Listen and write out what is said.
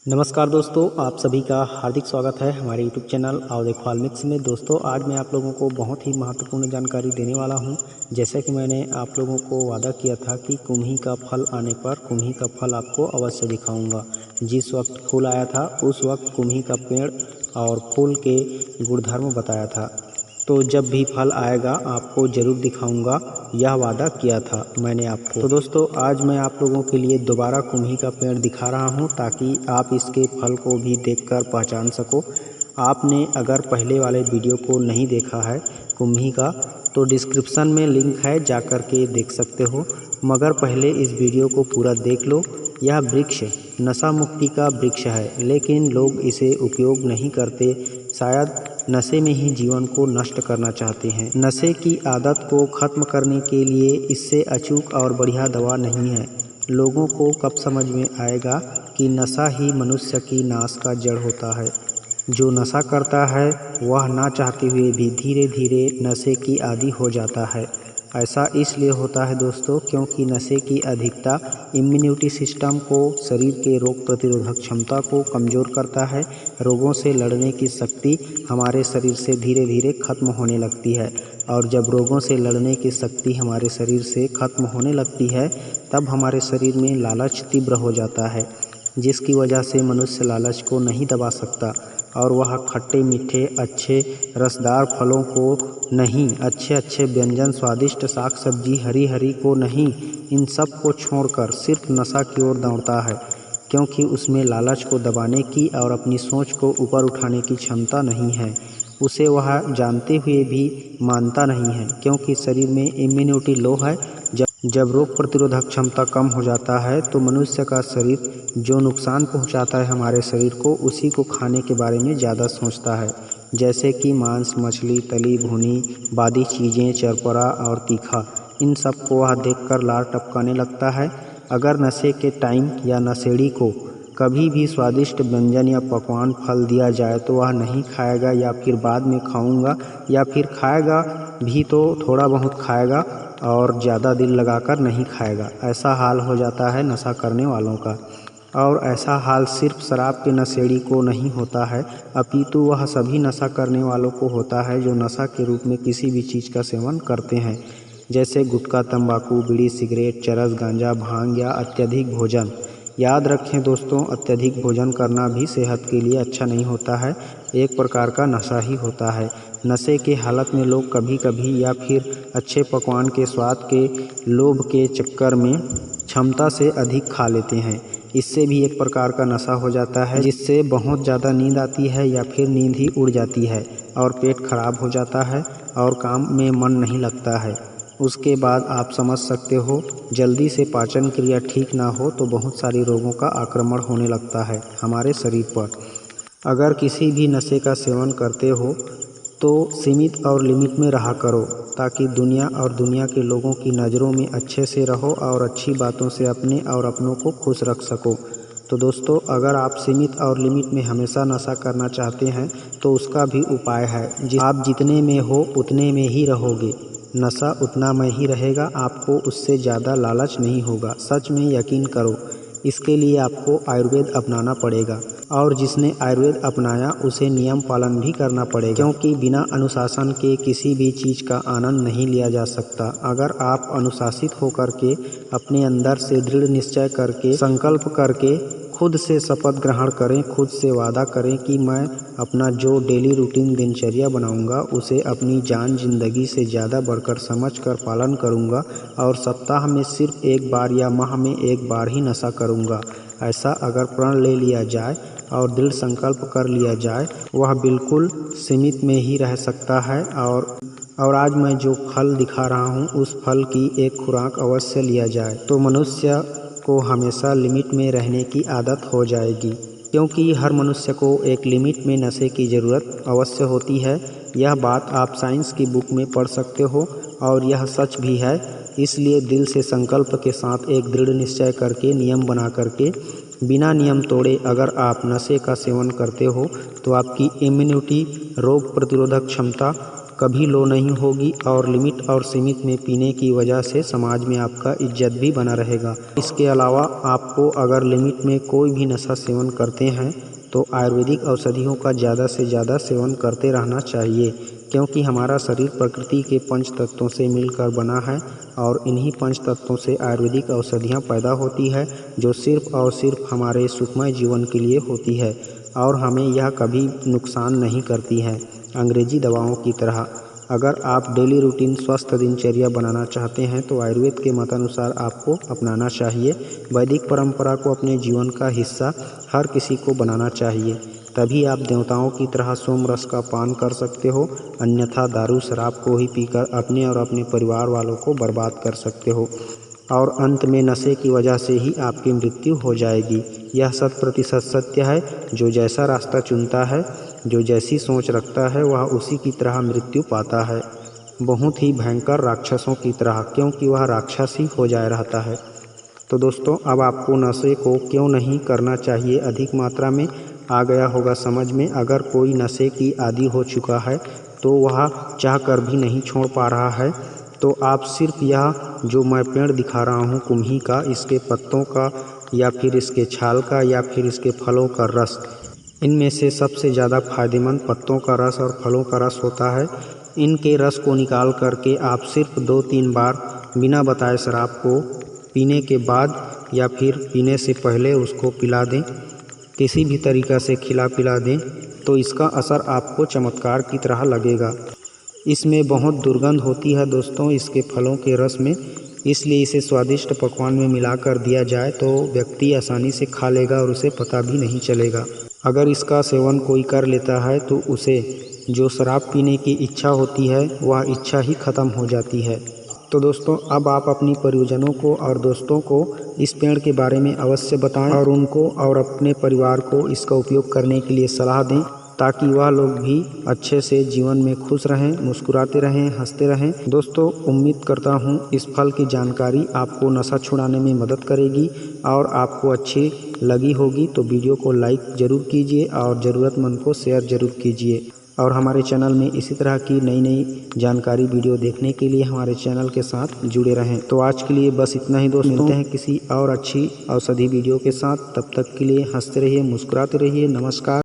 नमस्कार दोस्तों, आप सभी का हार्दिक स्वागत है हमारे यूट्यूब चैनल आओ देखो वाल्मीकि में। दोस्तों, आज मैं आप लोगों को बहुत ही महत्वपूर्ण जानकारी देने वाला हूं। जैसे कि मैंने आप लोगों को वादा किया था कि कुम्ही का फल आने पर कुम्ही का फल आपको अवश्य दिखाऊंगा। जिस वक्त फूल आया था उस वक्त कुम्ही का पेड़ और फूल के गुणधर्म बताया था। तो जब भी फल आएगा आपको ज़रूर दिखाऊंगा, यह वादा किया था मैंने आपको। तो दोस्तों, आज मैं आप लोगों के लिए दोबारा कुम्ही का पेड़ दिखा रहा हूं ताकि आप इसके फल को भी देखकर पहचान सको। आपने अगर पहले वाले वीडियो को नहीं देखा है कुम्ही का, तो डिस्क्रिप्शन में लिंक है, जाकर के देख सकते हो। मगर पहले इस वीडियो को पूरा देख लो। यह वृक्ष नशा मुक्ति का वृक्ष है, लेकिन लोग इसे उपयोग नहीं करते। शायद नशे में ही जीवन को नष्ट करना चाहते हैं। नशे की आदत को खत्म करने के लिए इससे अचूक और बढ़िया दवा नहीं है। लोगों को कब समझ में आएगा कि नशा ही मनुष्य की नाश का जड़ होता है। जो नशा करता है वह ना चाहते हुए भी धीरे धीरे नशे की आदी हो जाता है। ऐसा इसलिए होता है दोस्तों, क्योंकि नशे की अधिकता इम्यूनिटी सिस्टम को, शरीर के रोग प्रतिरोधक क्षमता को कमज़ोर करता है। रोगों से लड़ने की शक्ति हमारे शरीर से धीरे धीरे खत्म होने लगती है, और जब रोगों से लड़ने की शक्ति हमारे शरीर से खत्म होने लगती है, तब हमारे शरीर में लालच तीव्र हो जाता है, जिसकी वजह से मनुष्य लालच को नहीं दबा सकता, और वह खट्टे मीठे अच्छे रसदार फलों को नहीं, अच्छे अच्छे व्यंजन, स्वादिष्ट साग सब्जी, हरी हरी को नहीं, इन सब को छोड़कर सिर्फ नशा की ओर दौड़ता है। क्योंकि उसमें लालच को दबाने की और अपनी सोच को ऊपर उठाने की क्षमता नहीं है। उसे वह जानते हुए भी मानता नहीं है, क्योंकि शरीर में इम्यूनिटी लो है। जब रोग प्रतिरोधक क्षमता कम हो जाता है तो मनुष्य का शरीर जो नुकसान पहुंचाता है हमारे शरीर को, उसी को खाने के बारे में ज़्यादा सोचता है। जैसे कि मांस, मछली, तली भुनी बादी चीज़ें, चरपरा और तीखा, इन सब को वह देखकर लार टपकाने लगता है। अगर नशे के टाइम या नशेड़ी को कभी भी स्वादिष्ट व्यंजन या पकवान फल दिया जाए तो वह नहीं खाएगा, या फिर बाद में खाऊंगा, या फिर खाएगा भी तो थोड़ा बहुत खाएगा और ज़्यादा दिल लगाकर नहीं खाएगा। ऐसा हाल हो जाता है नशा करने वालों का। और ऐसा हाल सिर्फ शराब के नशेड़ी को नहीं होता है, अपितु वह सभी नशा करने वालों को होता है जो नशा के रूप में किसी भी चीज़ का सेवन करते हैं, जैसे गुटखा, तंबाकू, बीड़ी, सिगरेट, चरस, गांजा, भांग या अत्यधिक भोजन। याद रखें दोस्तों, अत्यधिक भोजन करना भी सेहत के लिए अच्छा नहीं होता है, एक प्रकार का नशा ही होता है। नशे के हालत में लोग कभी कभी या फिर अच्छे पकवान के स्वाद के लोभ के चक्कर में क्षमता से अधिक खा लेते हैं। इससे भी एक प्रकार का नशा हो जाता है, जिससे बहुत ज़्यादा नींद आती है या फिर नींद ही उड़ जाती है और पेट खराब हो जाता है और काम में मन नहीं लगता है। उसके बाद आप समझ सकते हो, जल्दी से पाचन क्रिया ठीक ना हो तो बहुत सारी रोगों का आक्रमण होने लगता है हमारे शरीर पर। अगर किसी भी नशे का सेवन करते हो तो सीमित और लिमिट में रहा करो, ताकि दुनिया और दुनिया के लोगों की नज़रों में अच्छे से रहो और अच्छी बातों से अपने और अपनों को खुश रख सको। तो दोस्तों, अगर आप सीमित और लिमिट में हमेशा नशा करना चाहते हैं तो उसका भी उपाय है। आप जितने में हो उतने में ही रहोगे, नशा उतना में ही रहेगा, आपको उससे ज़्यादा लालच नहीं होगा। सच में यकीन करो, इसके लिए आपको आयुर्वेद अपनाना पड़ेगा, और जिसने आयुर्वेद अपनाया उसे नियम पालन भी करना पड़ेगा, क्योंकि बिना अनुशासन के किसी भी चीज़ का आनंद नहीं लिया जा सकता। अगर आप अनुशासित होकर के अपने अंदर से दृढ़ निश्चय करके, संकल्प करके, खुद से शपथ ग्रहण करें, खुद से वादा करें कि मैं अपना जो डेली रूटीन दिनचर्या बनाऊंगा उसे अपनी जान जिंदगी से ज़्यादा बढ़कर समझकर पालन करूंगा, और सप्ताह में सिर्फ एक बार या माह में एक बार ही नशा करूंगा। ऐसा अगर प्रण ले लिया जाए और दृढ़ संकल्प कर लिया जाए, वह बिल्कुल सीमित में ही रह सकता है। और आज मैं जो फल दिखा रहा हूँ उस फल की एक खुराक अवश्य लिया जाए तो मनुष्य को हमेशा लिमिट में रहने की आदत हो जाएगी, क्योंकि हर मनुष्य को एक लिमिट में नशे की ज़रूरत अवश्य होती है। यह बात आप साइंस की बुक में पढ़ सकते हो और यह सच भी है। इसलिए दिल से संकल्प के साथ एक दृढ़ निश्चय करके, नियम बना करके, बिना नियम तोड़े अगर आप नशे का सेवन करते हो तो आपकी इम्यूनिटी, रोग प्रतिरोधक क्षमता कभी लो नहीं होगी और लिमिट और सीमित में पीने की वजह से समाज में आपका इज्जत भी बना रहेगा। इसके अलावा आपको अगर लिमिट में कोई भी नशा सेवन करते हैं तो आयुर्वेदिक औषधियों का ज़्यादा से ज़्यादा सेवन करते रहना चाहिए, क्योंकि हमारा शरीर प्रकृति के पंच तत्वों से मिलकर बना है और इन्हीं पंच तत्वों से आयुर्वेदिक औषधियाँ पैदा होती है, जो सिर्फ और सिर्फ हमारे सुखमय जीवन के लिए होती है और हमें यह कभी नुकसान नहीं करती हैं अंग्रेजी दवाओं की तरह। अगर आप डेली रूटीन स्वस्थ दिनचर्या बनाना चाहते हैं तो आयुर्वेद के मतानुसार आपको अपनाना चाहिए। वैदिक परंपरा को अपने जीवन का हिस्सा हर किसी को बनाना चाहिए, तभी आप देवताओं की तरह सोम रस का पान कर सकते हो, अन्यथा दारू शराब को ही पीकर अपने और अपने परिवार वालों को बर्बाद कर सकते हो और अंत में नशे की वजह से ही आपकी मृत्यु हो जाएगी। यह 100% सत्य है। जो जैसा रास्ता चुनता है, जो जैसी सोच रखता है, वह उसी की तरह मृत्यु पाता है, बहुत ही भयंकर राक्षसों की तरह, क्योंकि वह राक्षस ही हो जाया रहता है। तो दोस्तों, अब आपको नशे को क्यों नहीं करना चाहिए अधिक मात्रा में आ गया होगा समझ में। अगर कोई नशे की आदी हो चुका है तो वह चाह कर भी नहीं छोड़ पा रहा है, तो आप सिर्फ यह जो मैं पेड़ दिखा रहा हूँ कुम्ही का, इसके पत्तों का या फिर इसके छाल का या फिर इसके फलों का रस, इनमें से सबसे ज़्यादा फायदेमंद पत्तों का रस और फलों का रस होता है। इनके रस को निकाल करके आप सिर्फ 2-3 बार बिना बताए शराब को पीने के बाद या फिर पीने से पहले उसको पिला दें, किसी भी तरीक़ा से खिला पिला दें, तो इसका असर आपको चमत्कार की तरह लगेगा। इसमें बहुत दुर्गंध होती है दोस्तों इसके फलों के रस में, इसलिए इसे स्वादिष्ट पकवान में मिलाकर दिया जाए तो व्यक्ति आसानी से खा लेगा और उसे पता भी नहीं चलेगा। अगर इसका सेवन कोई कर लेता है तो उसे जो शराब पीने की इच्छा होती है वह इच्छा ही ख़त्म हो जाती है। तो दोस्तों, अब आप अपनी परिजनों को और दोस्तों को इस पेड़ के बारे में अवश्य बताएं और उनको और अपने परिवार को इसका उपयोग करने के लिए सलाह दें, ताकि वह लोग भी अच्छे से जीवन में खुश रहें, मुस्कुराते रहें, हंसते रहें। दोस्तों, उम्मीद करता हूँ इस फल की जानकारी आपको नशा छुड़ाने में मदद करेगी और आपको अच्छी लगी होगी। तो वीडियो को लाइक ज़रूर कीजिए और ज़रूरतमंद को शेयर ज़रूर कीजिए और हमारे चैनल में इसी तरह की नई नई जानकारी वीडियो देखने के लिए हमारे चैनल के साथ जुड़े रहें। तो आज के लिए बस इतना ही दोस्तों, मिलते हैं किसी और अच्छी औषधि वीडियो के साथ। तब तक के लिए हंसते रहिए, मुस्कुराते रहिए। नमस्कार।